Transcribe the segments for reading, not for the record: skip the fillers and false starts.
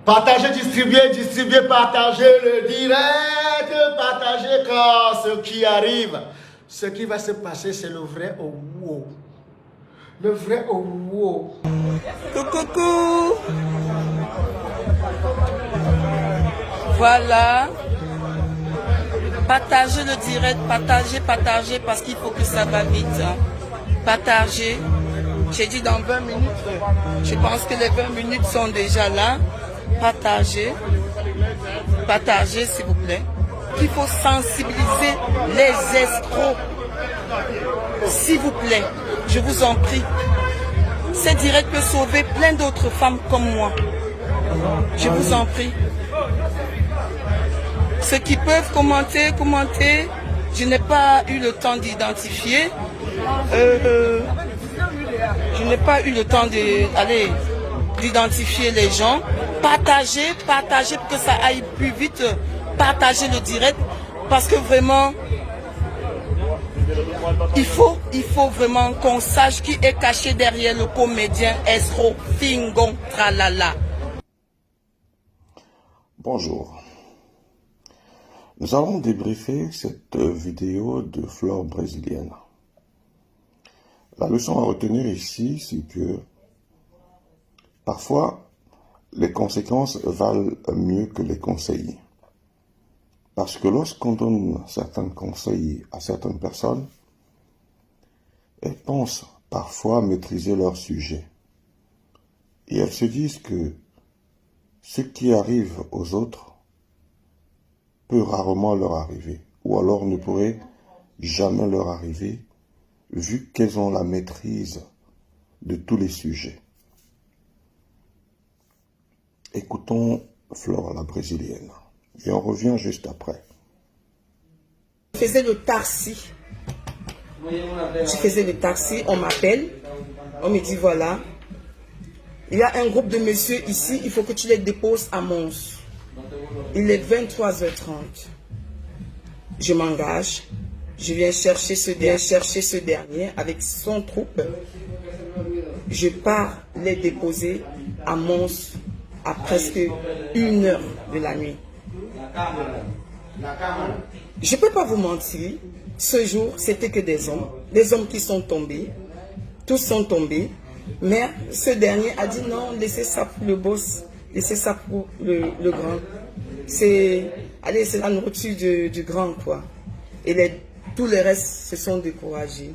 Partagez, distribuez, partagez le direct, partagez quand ce qui arrive. Ce qui va se passer, c'est le vrai au wow. Le vrai au wow. Coucou. Voilà. Partagez le direct, partagez parce qu'il faut que ça va vite. Partagez. J'ai dit dans 20 minutes. Je pense que les 20 minutes sont déjà là. Partagez. Partagez s'il vous plaît. Il faut sensibiliser les escrocs. S'il vous plaît, je vous en prie. Ce direct peut sauver plein d'autres femmes comme moi. Je vous en prie. Ceux qui peuvent commenter, commentez. Je n'ai pas eu le temps d'identifier. Je n'ai pas eu le temps d'identifier les gens. Partagez pour que ça aille plus vite. Partagez le direct parce que vraiment, il faut vraiment qu'on sache qui est caché derrière le comédien escroc Fingon Tralala. Bonjour. Nous allons débriefer cette vidéo de Flore brésilienne. La leçon à retenir ici, c'est que parfois, les conséquences valent mieux que les conseils. Parce que lorsqu'on donne certains conseils à certaines personnes, elles pensent parfois maîtriser leur sujet. Et elles se disent que ce qui arrive aux autres peut rarement leur arriver, ou alors ne pourrait jamais leur arriver, vu qu'elles ont la maîtrise de tous les sujets. Écoutons Flore la brésilienne, et on revient juste après. Je faisais le taxi. On m'appelle, on me dit voilà, il y a un groupe de messieurs ici, il faut que tu les déposes à Mons. Il est 23h30. Je m'engage, je viens chercher ce dernier avec son troupe. Je pars les déposer à Mons à presque 1h de la nuit. Je ne peux pas vous mentir, ce jour, c'était que des hommes qui sont tombés, tous sont tombés, mais ce dernier a dit non, laissez ça pour le boss, laissez ça pour le grand. C'est la nourriture du grand, quoi. Et tous les restes se sont découragés.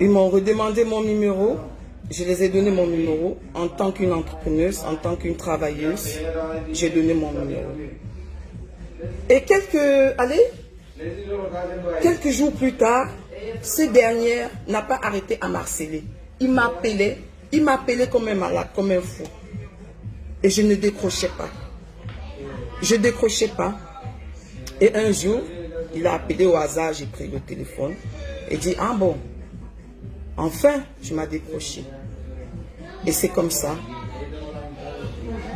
Ils m'ont redemandé mon numéro. Je les ai donné mon numéro. En tant qu'une entrepreneuse, en tant qu'une travailleuse, j'ai donné mon numéro. Et quelques jours plus tard, ce dernier n'a pas arrêté à m'harceler. Il m'appelait comme un malade, comme un fou. Et je ne décrochais pas. Je ne décrochais pas. Et un jour, il a appelé au hasard, j'ai pris le téléphone. Et dit, ah bon, enfin, tu m'as décroché. Et c'est comme ça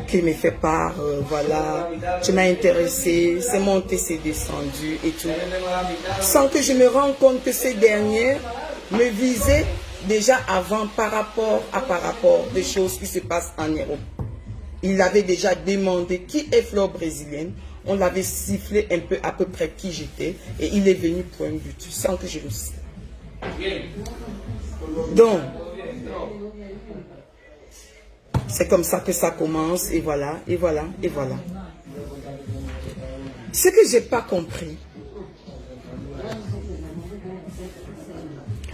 qu'il me fait part, voilà, tu m'as intéressé, c'est monté, c'est descendu et tout. Sans que je me rende compte que ces derniers me visaient déjà avant par rapport des choses qui se passent en Europe. Il avait déjà demandé qui est Flore brésilienne. On l'avait sifflé un peu à peu près qui j'étais. Et il est venu pour un but, sans que je le sache. Donc, c'est comme ça que ça commence. Et voilà, et voilà, et voilà. Ce que je n'ai pas compris,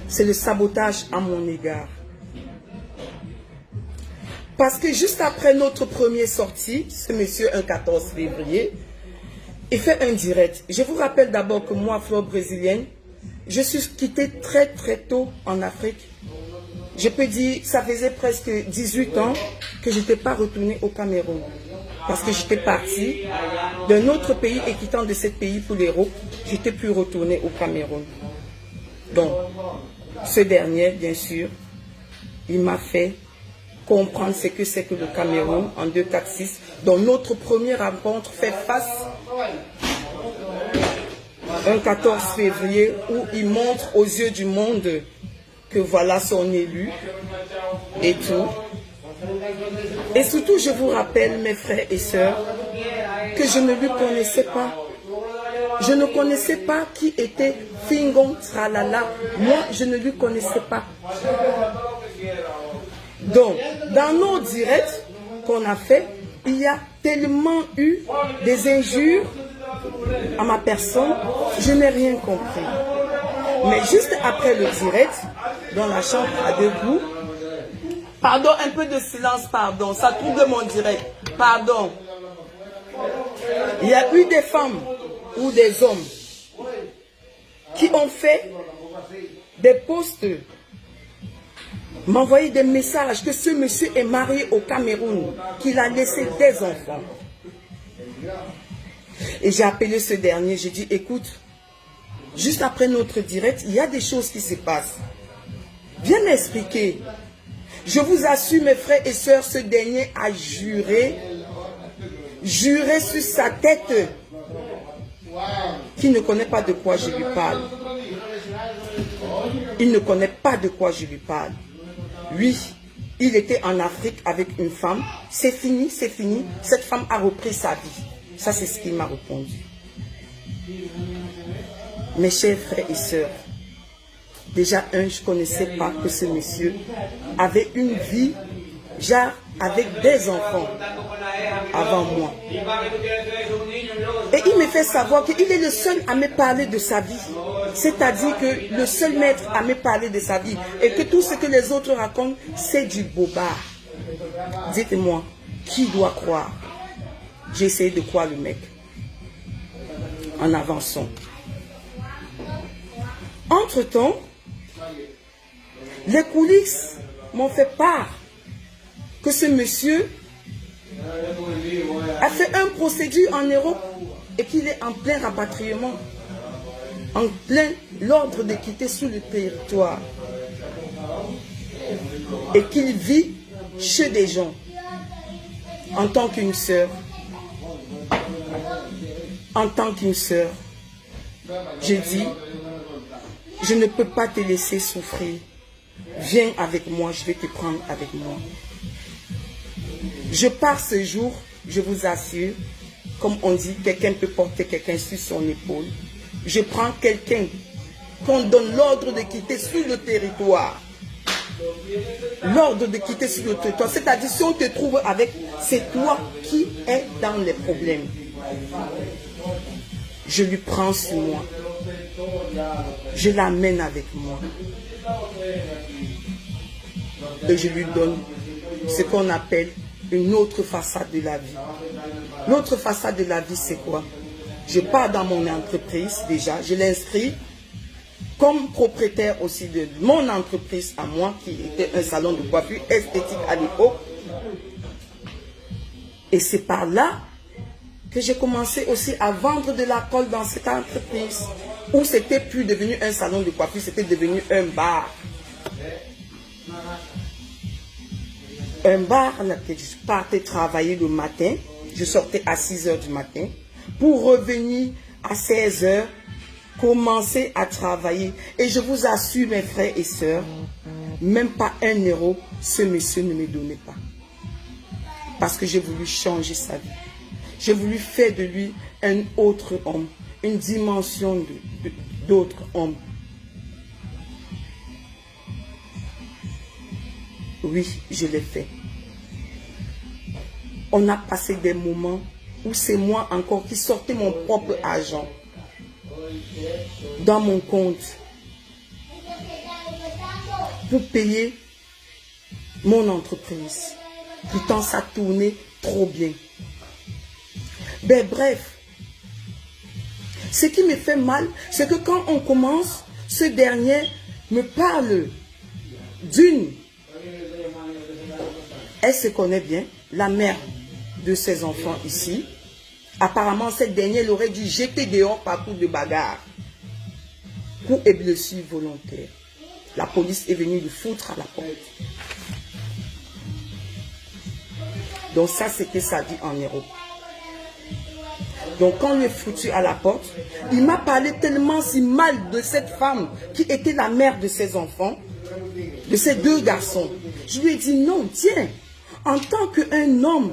c'est le sabotage à mon égard. Parce que juste après notre première sortie, ce monsieur, un 14 février, il fait un direct. Je vous rappelle d'abord que moi, Flore brésilienne, je suis quittée très très tôt en Afrique. Je peux dire que ça faisait presque 18 ans que je n'étais pas retournée au Cameroun. Parce que j'étais partie d'un autre pays et quittant de ce pays pour l'Europe, je n'étais plus retournée au Cameroun. Donc, ce dernier, bien sûr, il m'a fait comprendre ce que c'est que le Cameroun en 246, dont notre première rencontre fait face un 14 février où il montre aux yeux du monde que voilà son élu et tout. Et surtout, je vous rappelle, mes frères et sœurs, que je ne lui connaissais pas. Je ne connaissais pas qui était Fingon Tralala. Moi, je ne lui connaissais pas. Donc, dans nos directs qu'on a fait, il y a tellement eu des injures à ma personne, je n'ai rien compris. Mais juste après le direct, dans la chambre à deux coups, pardon, un peu de silence, pardon, ça trouble mon direct, pardon. Il y a eu des femmes ou des hommes qui ont fait des posts, m'envoyer des messages que ce monsieur est marié au Cameroun, qu'il a laissé des enfants. Et j'ai appelé ce dernier, j'ai dit, écoute, juste après notre direct, il y a des choses qui se passent. Viens m'expliquer. Je vous assure, mes frères et sœurs, ce dernier a juré sur sa tête qu'il ne connaît pas de quoi je lui parle. Il ne connaît pas de quoi je lui parle. Oui, il était en Afrique avec une femme. C'est fini, c'est fini. Cette femme a repris sa vie. Ça, c'est ce qu'il m'a répondu. Mes chers frères et sœurs, déjà, je ne connaissais pas que ce monsieur avait une vie, genre, avec des enfants avant moi. Et il me fait savoir qu'il est le seul à me parler de sa vie. C'est-à-dire que le seul maître à me parler de sa vie. Et que tout ce que les autres racontent, c'est du bobard. Dites-moi, qui doit croire? J'ai essayé de croire le mec. En avançant. Entre-temps, les coulisses m'ont fait part que ce monsieur a fait un procédure en Europe et qu'il est en plein rapatriement, en plein l'ordre de quitter sur le territoire et qu'il vit chez des gens en tant qu'une sœur. En tant qu'une sœur, je dis, je ne peux pas te laisser souffrir. Viens avec moi, je vais te prendre avec moi. Je pars ce jour, je vous assure, comme on dit, quelqu'un peut porter quelqu'un sur son épaule. Je prends quelqu'un qu'on donne l'ordre de quitter sur le territoire. L'ordre de quitter sur le territoire. C'est-à-dire, si on te trouve avec, c'est toi qui es dans les problèmes. Je lui prends sur moi. Je l'amène avec moi. Et je lui donne ce qu'on appelle une autre façade de la vie. L'autre façade de la vie, c'est quoi? Je pars dans mon entreprise déjà. Je l'inscris comme propriétaire aussi de mon entreprise à moi, qui était un salon de coiffure esthétique à l'époque. Et c'est par là que j'ai commencé aussi à vendre de l'alcool dans cette entreprise, où c'était plus devenu un salon de coiffure, c'était devenu un bar. Un bar là que je partais travailler le matin, je sortais à 6 h du matin, pour revenir à 16 h, commencer à travailler. Et je vous assure, mes frères et sœurs, même pas 1 euro, ce monsieur ne me donnait pas. Parce que j'ai voulu changer sa vie. J'ai voulu faire de lui un autre homme, une dimension d'autre homme. Oui, je l'ai fait. On a passé des moments où c'est moi encore qui sortais mon propre argent dans mon compte pour payer mon entreprise. Pourtant, ça tournait trop bien. Ben bref, ce qui me fait mal, c'est que quand on commence, ce dernier me parle d'une, elle se connaît bien, la mère de ses enfants ici. Apparemment, cette dernière l'aurait dû jeter dehors par coup de bagarre. Coup et blessure volontaire. La police est venue le foutre à la porte. Donc ça, c'était sa vie en Europe. Donc quand on lui est foutu à la porte, il m'a parlé tellement si mal de cette femme qui était la mère de ses enfants, de ces deux garçons. Je lui ai dit non, tiens, en tant qu'un homme,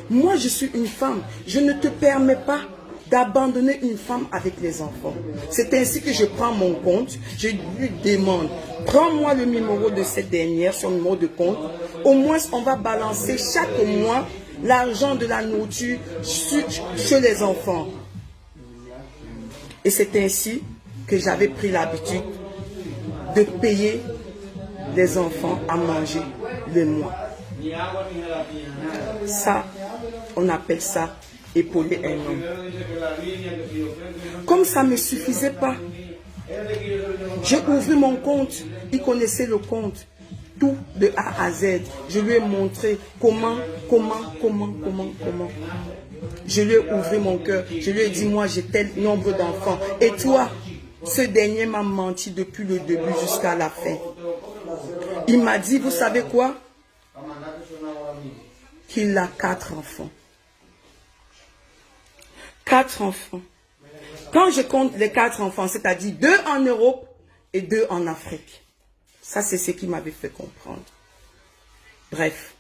moi je suis une femme, je ne te permets pas d'abandonner une femme avec les enfants. C'est ainsi que je prends mon compte, je lui demande, prends-moi le numéro de cette dernière, son numéro de compte, au moins on va balancer chaque mois l'argent de la nourriture chez les enfants. Et c'est ainsi que j'avais pris l'habitude de payer les enfants à manger le mois. Ça, on appelle ça épauler un homme. Comme ça ne me suffisait pas, j'ai ouvert mon compte. Il connaissait le compte, tout de A à Z. Je lui ai montré comment. Je lui ai ouvert mon cœur. Je lui ai dit, moi j'ai tel nombre d'enfants. Et toi, ce dernier m'a menti depuis le début jusqu'à la fin. Il m'a dit, vous savez quoi? Qu'il a 4 enfants. 4 enfants. Quand je compte les 4 enfants, c'est-à-dire 2 en Europe et 2 en Afrique. Ça, c'est ce qui m'avait fait comprendre. Bref,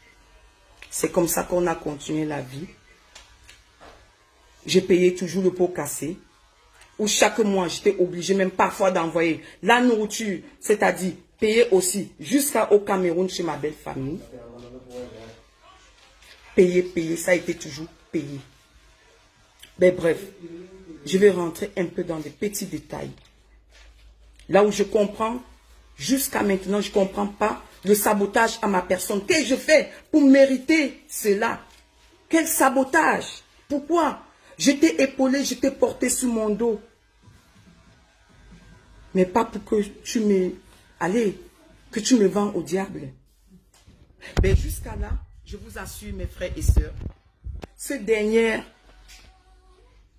c'est comme ça qu'on a continué la vie. J'ai payé toujours le pot cassé. Où chaque mois, j'étais obligé même parfois d'envoyer la nourriture, c'est-à-dire payer aussi jusqu'au Cameroun chez ma belle famille. Payer, ça a été toujours payé. Mais bref, je vais rentrer un peu dans des petits détails. Là où je comprends, jusqu'à maintenant, je ne comprends pas le sabotage à ma personne. Qu'est-ce que je fais pour mériter cela? Quel sabotage? Pourquoi? Je t'ai épaulé, je t'ai porté sur mon dos. Mais pas pour que tu me... Allez, que tu me vends au diable. Mais jusqu'à là, je vous assure, mes frères et sœurs, ce dernier,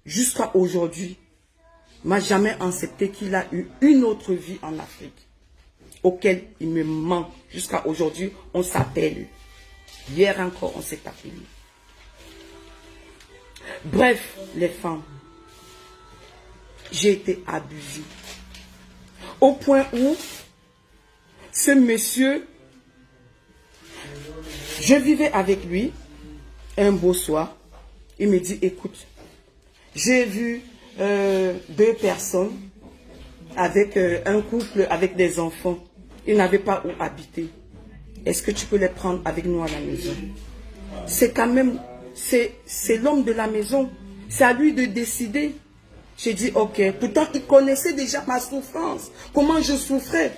jusqu'à aujourd'hui, m'a jamais accepté qu'il a eu une autre vie en Afrique, auquel il me ment. Jusqu'à aujourd'hui, on s'appelle. Hier encore, on s'est appelé. Bref, les femmes, j'ai été abusée. Au point où, ce monsieur, je vivais avec lui, un beau soir, il me dit, écoute, j'ai vu 2 personnes avec un couple avec des enfants. Ils n'avaient pas où habiter. Est-ce que tu peux les prendre avec nous à la maison? C'est quand même, c'est l'homme de la maison. C'est à lui de décider. J'ai dit ok. Pourtant, il connaissait déjà ma souffrance. Comment je souffrais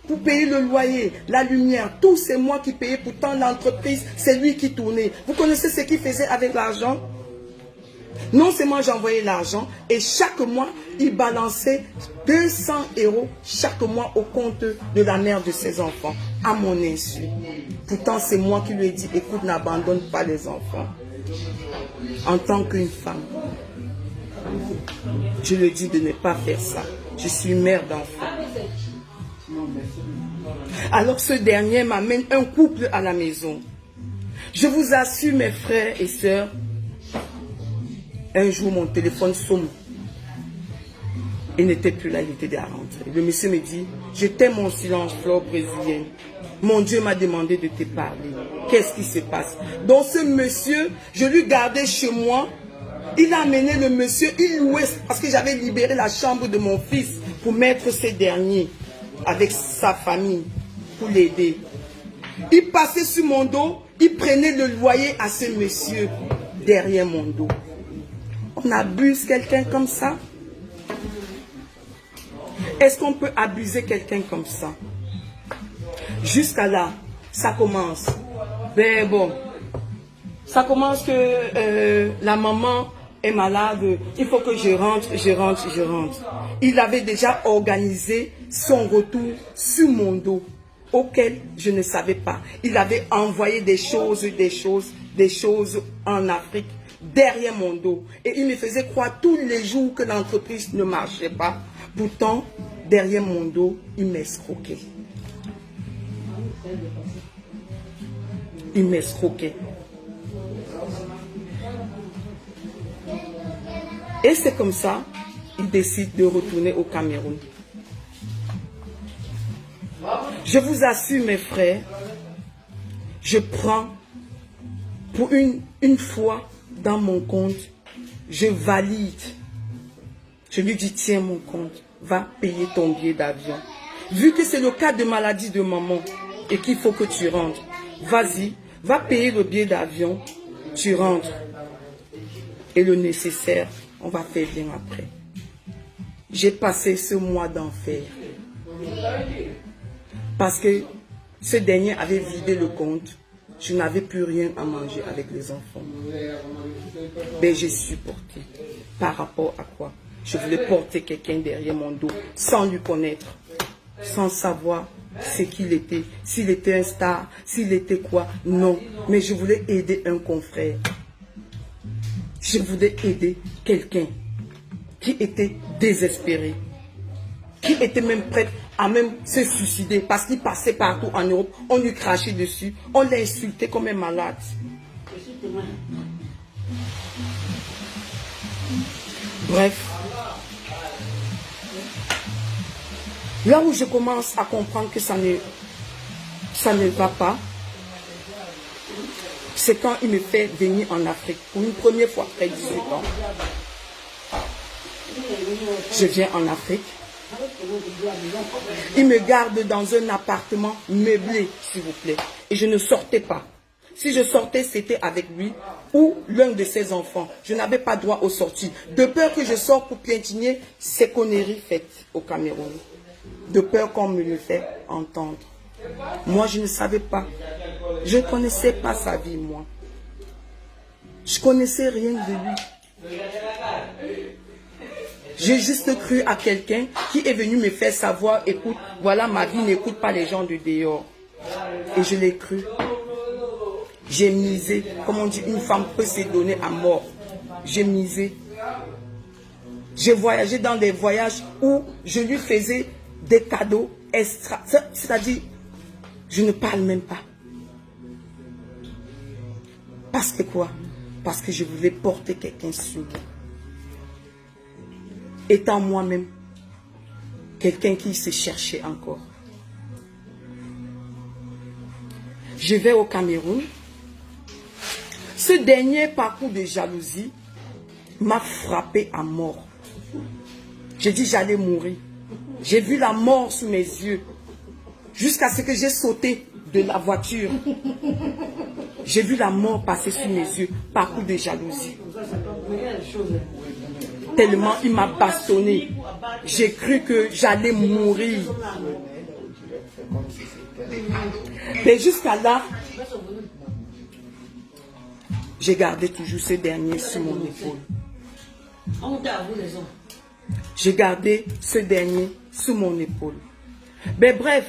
pour payer le loyer, la lumière. Tout c'est moi qui payais. Pourtant, l'entreprise, c'est lui qui tournait. Vous connaissez ce qu'il faisait avec l'argent? Non seulement j'envoyais l'argent et chaque mois, il balançait 200 € chaque mois au compte de la mère de ses enfants, à mon insu. Pourtant, c'est moi qui lui ai dit, écoute, n'abandonne pas les enfants. En tant qu'une femme, je lui dis de ne pas faire ça. Je suis mère d'enfants. Alors ce dernier m'amène un couple à la maison. Je vous assure, mes frères et sœurs, un jour, mon téléphone sonne. Il n'était plus là, il était déjà rentré. Le monsieur me dit, je t'aime mon silence, fleur brésilienne. Mon Dieu m'a demandé de te parler. Qu'est-ce qui se passe? Donc ce monsieur, je lui gardais chez moi. Il a amené le monsieur, il louait, parce que j'avais libéré la chambre de mon fils pour mettre ces derniers avec sa famille, pour l'aider. Il passait sur mon dos, il prenait le loyer à ce monsieur derrière mon dos. On abuse quelqu'un comme ça? Est-ce qu'on peut abuser quelqu'un comme ça? Jusqu'à là, ça commence. Ben bon, ça commence que la maman est malade, il faut que je rentre. Il avait déjà organisé son retour sur mon dos, auquel je ne savais pas. Il avait envoyé des choses en Afrique, derrière mon dos. Et il me faisait croire tous les jours que l'entreprise ne marchait pas. Pourtant, derrière mon dos, il m'escroquait. Il m'escroquait. Et c'est comme ça, il décide de retourner au Cameroun. Je vous assure, mes frères, je prends pour une fois dans mon compte, je valide. Je lui dis, tiens mon compte, va payer ton billet d'avion. Vu que c'est le cas de maladie de maman et qu'il faut que tu rentres, vas-y, va payer le billet d'avion, tu rentres. Et le nécessaire, on va faire bien après. J'ai passé ce mois d'enfer. Parce que ce dernier avait vidé le compte. Je n'avais plus rien à manger avec les enfants. Mais j'ai supporté. Par rapport à quoi? Je voulais porter quelqu'un derrière mon dos, sans lui connaître, sans savoir ce qu'il était, s'il était un star, s'il était quoi. Non, mais je voulais aider un confrère. Je voulais aider quelqu'un qui était désespéré, qui était même prêt à même se suicider parce qu'il passait partout en Europe. On lui crachait dessus, on l'a insulté comme un malade. Bref, là où je commence à comprendre que ça ne va pas, c'est quand il me fait venir en Afrique pour une première fois après 18 ans. Je viens en Afrique. Il me garde dans un appartement meublé, s'il vous plaît. Et je ne sortais pas. Si je sortais, c'était avec lui ou l'un de ses enfants. Je n'avais pas droit aux sorties. De peur que je sorte pour piétiner ces conneries faites au Cameroun. De peur qu'on me le fait entendre. Moi, je ne savais pas. Je ne connaissais pas sa vie, moi. Je ne connaissais rien de lui. J'ai juste cru à quelqu'un qui est venu me faire savoir, écoute, voilà ma vie, n'écoute pas les gens de dehors. Et je l'ai cru. J'ai misé, comme on dit, une femme peut se donner à mort. J'ai misé. J'ai voyagé dans des voyages où je lui faisais des cadeaux extra. C'est-à-dire, je ne parle même pas. Parce que quoi? Parce que je voulais porter quelqu'un sur moi. Étant moi-même quelqu'un qui se cherchait encore. Je vais au Cameroun. Ce dernier parcours de jalousie m'a frappé à mort. J'ai dit j'allais mourir. J'ai vu la mort sous mes yeux. Jusqu'à ce que j'ai sauté de la voiture. J'ai vu la mort passer sous mes yeux. Parcours de jalousie. Tellement il m'a bastonné. J'ai cru que j'allais mourir. Mais jusqu'à là, j'ai gardé toujours ce dernier sur mon épaule. J'ai gardé ce dernier sur mon épaule. Mais bref,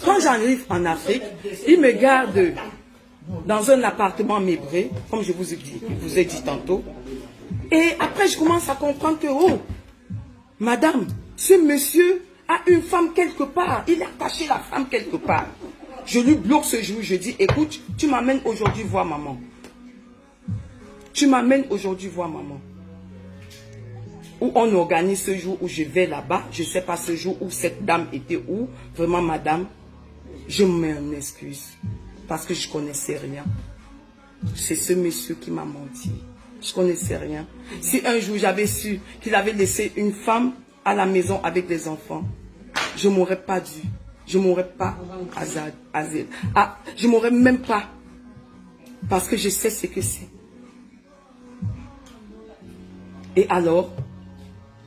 quand j'arrive en Afrique, il me garde dans un appartement meublé, comme je vous ai dit tantôt. Et après, je commence à comprendre que, oh, madame, ce monsieur a une femme quelque part. Il a caché la femme quelque part. Je lui bloque ce jour. Je dis, écoute, tu m'amènes aujourd'hui voir maman. Tu m'amènes aujourd'hui voir maman. Ou on organise ce jour où je vais là-bas. Je ne sais pas ce jour où cette dame était où. Vraiment, madame, je m'en excuse. Parce que je ne connaissais rien. C'est ce monsieur qui m'a menti. Je ne connaissais rien. Si un jour j'avais su qu'il avait laissé une femme à la maison avec des enfants, je ne m'aurais pas dû. Je ne m'aurais pas je ne m'aurais même pas. Parce que je sais ce que c'est. Et alors,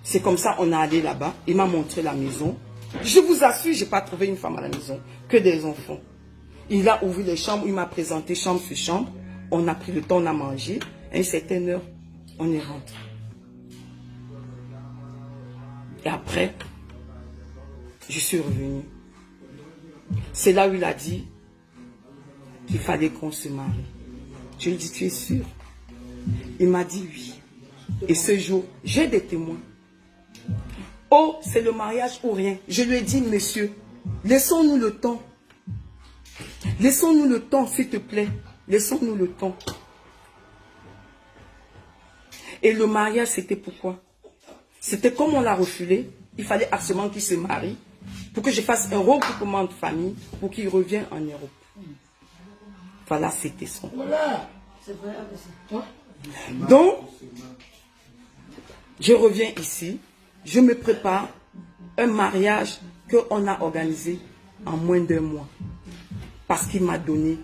c'est comme ça on est allé là-bas. Il m'a montré la maison. Je vous assure, je n'ai pas trouvé une femme à la maison. Que des enfants. Il a ouvert les chambres. Il m'a présenté chambre sur chambre. On a pris le temps, on a mangé. À une certaine heure, on est rentré. Et après, je suis revenu. C'est là où il a dit qu'il fallait qu'on se marie. Je lui ai dit, tu es sûr? Il m'a dit oui. Et ce jour, j'ai des témoins. Oh, c'est le mariage ou rien. Je lui ai dit, monsieur, laissons-nous le temps. Laissons-nous le temps, s'il te plaît. Laissons-nous le temps. Et le mariage, c'était pourquoi? C'était comme on l'a refoulé. Il fallait absolument qu'il se marie. pour que je fasse un regroupement de famille pour qu'il revienne en Europe. Voilà, c'était son plan. Donc, je reviens ici, je me prépare un mariage qu'on a organisé en moins d'1 mois. Parce qu'il m'a donné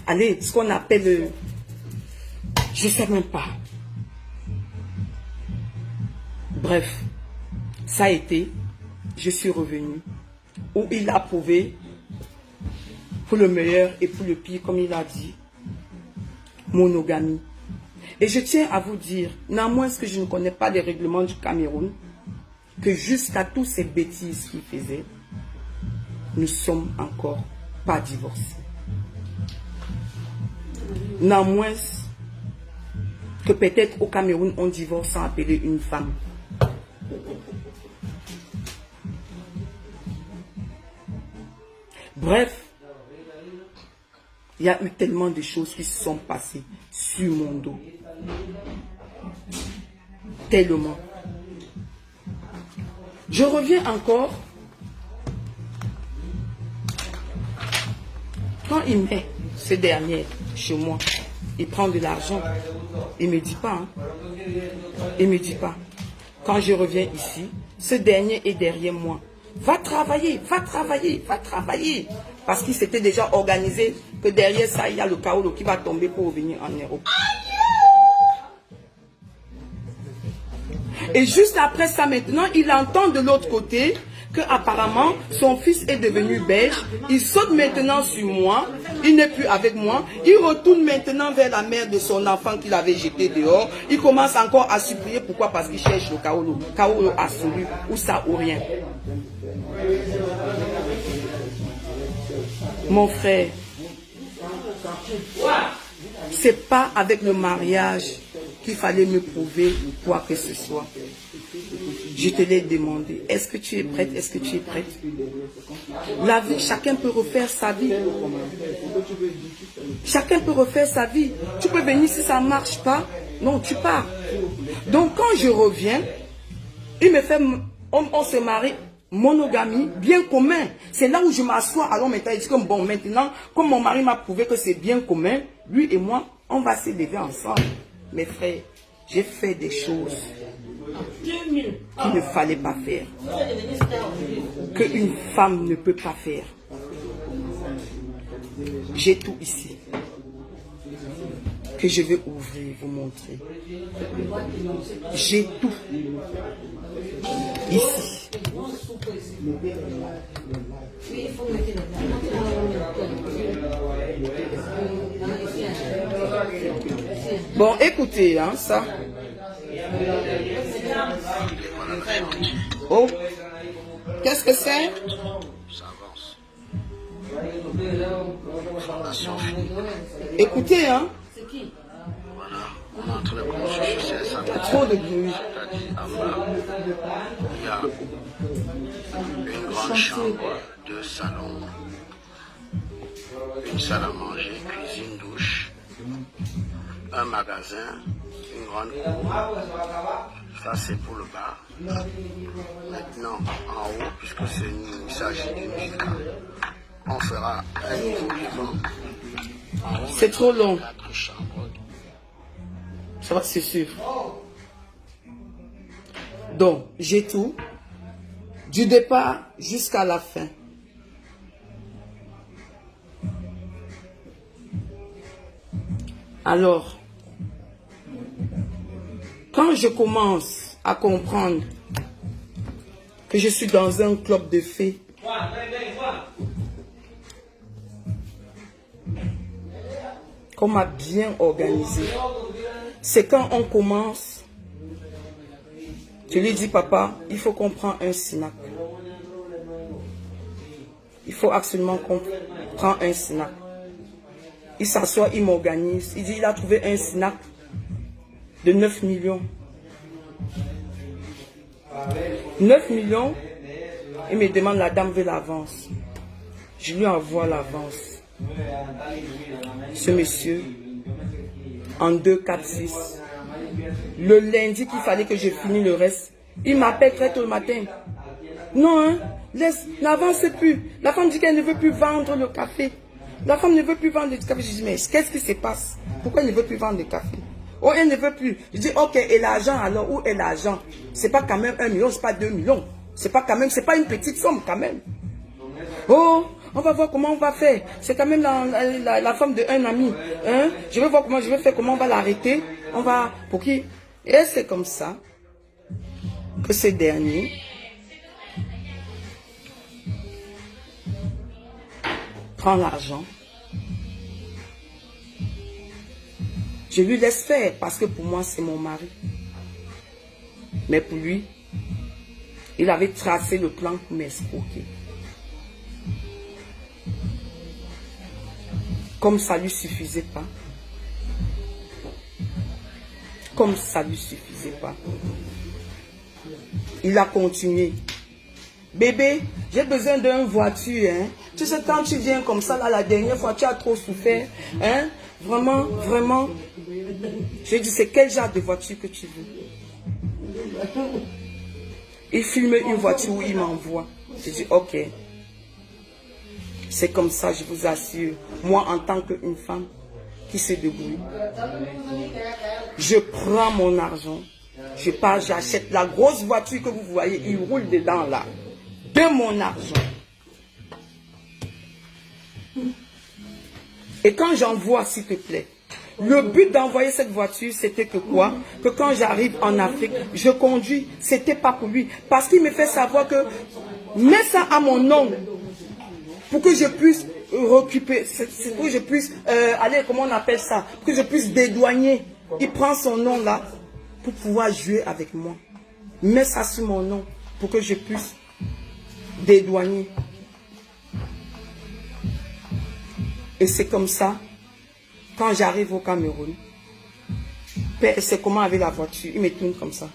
ce qu'on appelle, je ne sais même pas. Bref, ça a été, je suis revenu, où il a prouvé, pour le meilleur et pour le pire, comme il a dit, monogamie. Et je tiens à vous dire, néanmoins que je ne connais pas les règlements du Cameroun, que jusqu'à toutes ces bêtises qu'il faisait, nous ne sommes encore pas divorcés. Néanmoins que peut-être au Cameroun, on divorce sans appeler une femme. Bref, il y a eu tellement de choses qui se sont passées sur mon dos. Tellement. Je reviens encore. Quand il met ce dernier chez moi, il prend de l'argent. Il ne me dit pas. Hein. Il ne me dit pas. Quand je reviens ici, ce dernier est derrière moi. Va travailler, va travailler, va travailler. Parce qu'il s'était déjà organisé que derrière ça, il y a le Kaolo qui va tomber pour revenir en Europe. Et juste après ça maintenant, il entend de l'autre côté que apparemment son fils est devenu belge. Il saute maintenant sur moi. Il n'est plus avec moi. Il retourne maintenant vers la mère de son enfant qu'il avait jeté dehors. Il commence encore à supplier. Pourquoi? Parce qu'il cherche le Kaolo. Kaolo absolu. Ou ça ou rien. Mon frère, c'est pas avec le mariage qu'il fallait me prouver quoi que ce soit. Je te l'ai demandé. Est-ce que tu es prête? Est-ce que tu es prête? La vie, chacun peut refaire sa vie. Chacun peut refaire sa vie. Tu peux venir si ça ne marche pas. Non, tu pars. Donc quand je reviens, il me fait, on se marie. Monogamie, bien commun. C'est là où je m'assois. Alors maintenant, il dit que bon, maintenant, comme mon mari m'a prouvé que c'est bien commun, lui et moi, on va s'élever ensemble. Mes frères, j'ai fait des choses qu'il ne fallait pas faire. Qu'une femme ne peut pas faire. J'ai tout ici. Que je vais ouvrir, vous montrer. J'ai tout. Ici. Bon, écoutez, hein, ça. Oh, qu'est-ce que c'est? Écoutez, hein. On est en train de construire ça. Trop de bruit. Il y a une grande chambre, 2 salons, une salle à manger, cuisine, douche, un magasin, une grande cour. Ça c'est pour le bar. Maintenant, en haut, puisque il s'agit d'une musique, on fera un niveau vivant. C'est trop long. 4 chambres. Ça va, c'est sûr. Donc, j'ai tout. Du départ jusqu'à la fin. Alors, quand je commence à comprendre que je suis dans un club de fées, qu'on m'a bien organisé, c'est quand on commence, je lui dis, papa, il faut qu'on prenne un Sinac. Il faut absolument qu'on prenne un Sinac. Il s'assoit, il m'organise. Il dit, il a trouvé un Sinac de 9 millions. 9 millions, il me demande, la dame veut l'avance. Je lui envoie l'avance. Ce monsieur, en 2, 4, 6. Le lundi qu'il fallait que je finisse le reste, il m'appelle très tôt le matin. Non, hein, Laisse, n'avance plus. La femme dit qu'elle ne veut plus vendre le café. La femme ne veut plus vendre le café. Je dis, mais qu'est-ce qui se passe? Pourquoi elle ne veut plus vendre le café? Oh, elle ne veut plus. Je dis, ok, et l'argent alors, où est l'argent? C'est pas quand même 1 million, c'est pas 2 millions. C'est pas quand même, c'est pas une petite somme quand même. Oh, on va voir comment on va faire. C'est quand même la femme d'un ami. Hein? Je vais voir comment je vais faire, comment on va l'arrêter. On va, pour qui? Et c'est comme ça que ce dernier prend l'argent. Je lui laisse faire parce que pour moi, c'est mon mari. Mais pour lui, il avait tracé le plan pour m'escroquer. Comme ça ne lui suffisait pas. Comme ça ne lui suffisait pas. Il a continué. Bébé, j'ai besoin d'une voiture. Hein. Tu sais, quand tu viens comme ça, là, la dernière fois, tu as trop souffert. Hein. Vraiment, vraiment. J'ai dit, c'est quel genre de voiture que tu veux? Il filme une voiture où il m'envoie. J'ai dit, ok. C'est comme ça, je vous assure. Moi, en tant qu'une femme qui se débrouille, je prends mon argent. Je pars, j'achète la grosse voiture que vous voyez. Il roule dedans là. De mon argent. Et quand j'envoie, s'il te plaît, le but d'envoyer cette voiture, c'était que quoi? Que quand j'arrive en Afrique, je conduis, c'était pas pour lui. Parce qu'il me fait savoir que, mets ça à mon nom, pour que je puisse récupérer, pour que je puisse, aller, comment on appelle ça? Pour que je puisse dédouaner. Il prend son nom là, pour pouvoir jouer avec moi. Mets ça sur mon nom, pour que je puisse dédouaner. Et c'est comme ça, quand j'arrive au Cameroun, Père, c'est comment avec la voiture, il me tourne comme ça.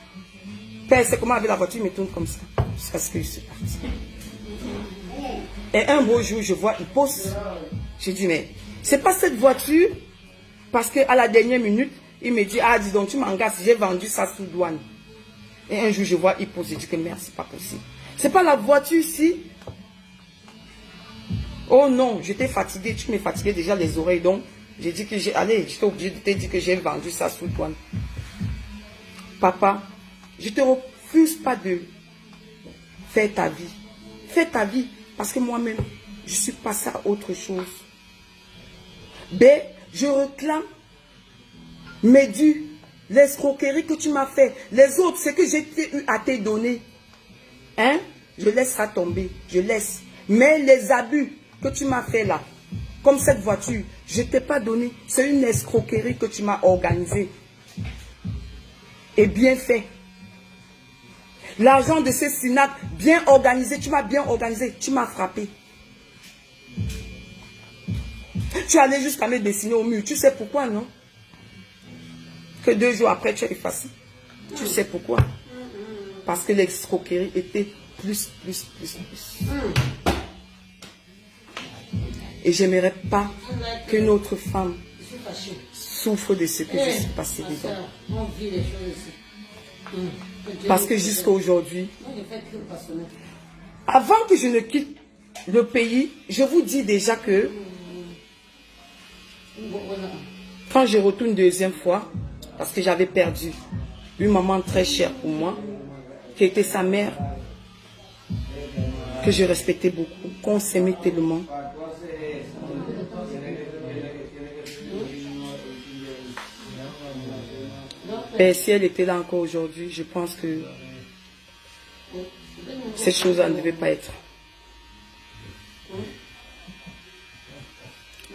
Père, c'est comment avec la voiture, il me tourne comme ça. Jusqu'à ce que je suis parti. Et un beau jour, je vois, il pose. Je dis, mais c'est pas cette voiture, parce qu'à la dernière minute, il me dit, ah, dis donc, tu m'engages, j'ai vendu ça sous douane. Et un jour, je vois, il pose, je dis que merde, c'est pas possible. C'est pas la voiture ici. Oh non, j'étais fatigué, tu m'es fatigué déjà les oreilles, donc j'ai dit que j'ai, allez, j'étais obligé de te dire que j'ai vendu ça sous douane. Papa, je te refuse pas de faire ta vie. Fais ta vie, parce que moi-même, je suis passé à autre chose. B, je réclame mes dus, l'escroquerie que tu m'as fait. Les autres, c'est que j'ai eu à te donner. Hein? Je laisse ça tomber, je laisse. Mais les abus que tu m'as fait là, comme cette voiture, je ne t'ai pas donné. C'est une escroquerie que tu m'as organisée. Et bien fait. L'argent de ces SINAC, bien organisé, tu m'as bien organisé, tu m'as frappé. Tu es allé jusqu'à me dessiner au mur. Tu sais pourquoi, non? Que 2 jours après, tu es effacé. Tu sais pourquoi? Parce que l'escroquerie était plus. Et j'aimerais pas que notre femme souffre de ce que je suis passé dedans. Parce que jusqu'à aujourd'hui, avant que je ne quitte le pays, je vous dis déjà que quand je retourne 2e fois, parce que j'avais perdu une maman très chère pour moi, qui était sa mère, que je respectais beaucoup, qu'on s'aimait tellement. Et si elle était là encore aujourd'hui, je pense que cette chose-là ne devait pas être.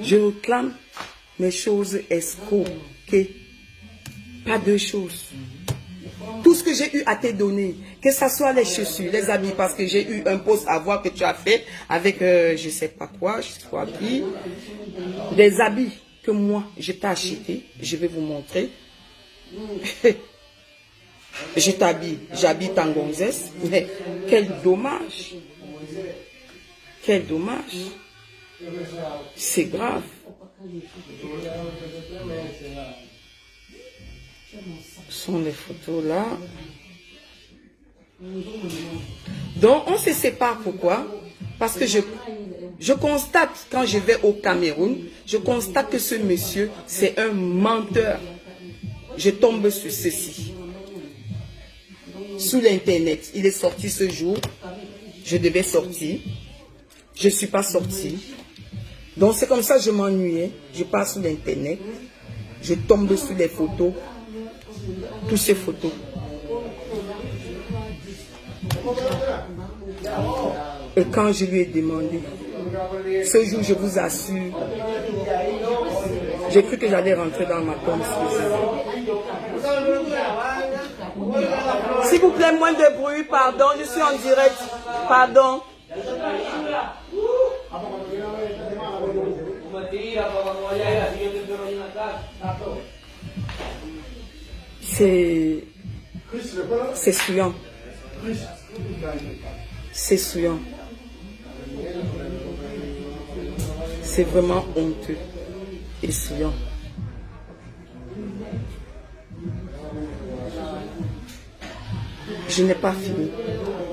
Je réclame mes choses escroquées. Pas 2 choses. Tout ce que j'ai eu à te donner, que ce soit les chaussures, les habits, parce que j'ai eu un poste à voir que tu as fait avec je ne sais pas quoi, je sais pas qui. Des habits que moi, je t'ai acheté, je vais vous montrer. Je t'habille, j'habite en gonzesse, mais quel dommage. Quel dommage. C'est grave. Ce sont les photos là. Donc, on se sépare. Pourquoi? Parce que je constate, quand je vais au Cameroun, je constate que ce monsieur, c'est un menteur. Je tombe sur ceci. Sous l'internet, il est sorti ce jour. Je devais sortir. Je ne suis pas sortie. Donc c'est comme ça que je m'ennuyais. Je pars sur l'internet. Je tombe sur les photos. Toutes ces photos. Et quand je lui ai demandé, ce jour, je vous assure, j'ai cru que j'allais rentrer dans ma tombe. S'il vous plaît, moins de bruit, pardon, je suis en direct, pardon. C'est souillant. C'est souillant. C'est vraiment honteux et souillant. Je n'ai pas fini.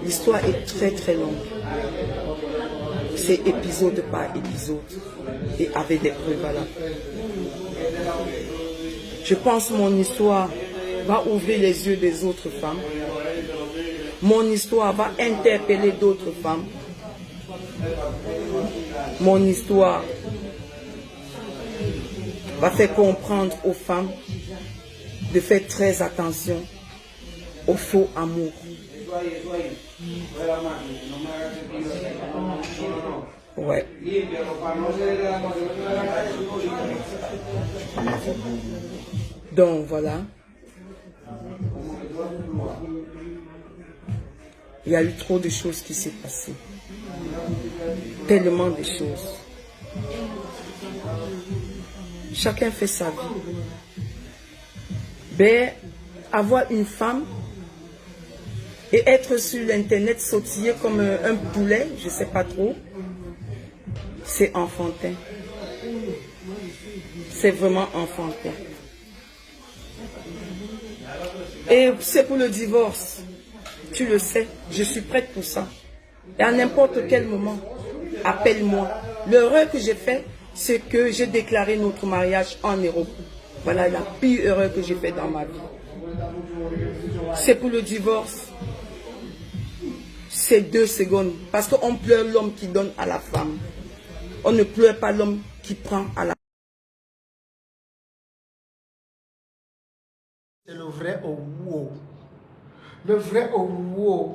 L'histoire est très très longue. C'est épisode par épisode et avec des preuves là. Je pense que mon histoire va ouvrir les yeux des autres femmes. Mon histoire va interpeller d'autres femmes. Mon histoire va faire comprendre aux femmes de faire très attention au faux amour. Ouais. Donc voilà. Il y a eu trop de choses qui s'est passées. Tellement de choses. Chacun fait sa vie. Mais avoir une femme et être sur l'internet sautiller comme un poulet, je ne sais pas trop, c'est enfantin. C'est vraiment enfantin. Et c'est pour le divorce. Tu le sais, je suis prête pour ça. Et à n'importe quel moment, appelle-moi. L'erreur que j'ai faite, c'est que j'ai déclaré notre mariage en Europe. Voilà la pire erreur que j'ai faite dans ma vie. C'est pour le divorce. C'est 2 secondes. Parce qu'on pleure l'homme qui donne à la femme. On ne pleure pas l'homme qui prend à la femme. C'est le vrai Owuo. Le vrai Owuo.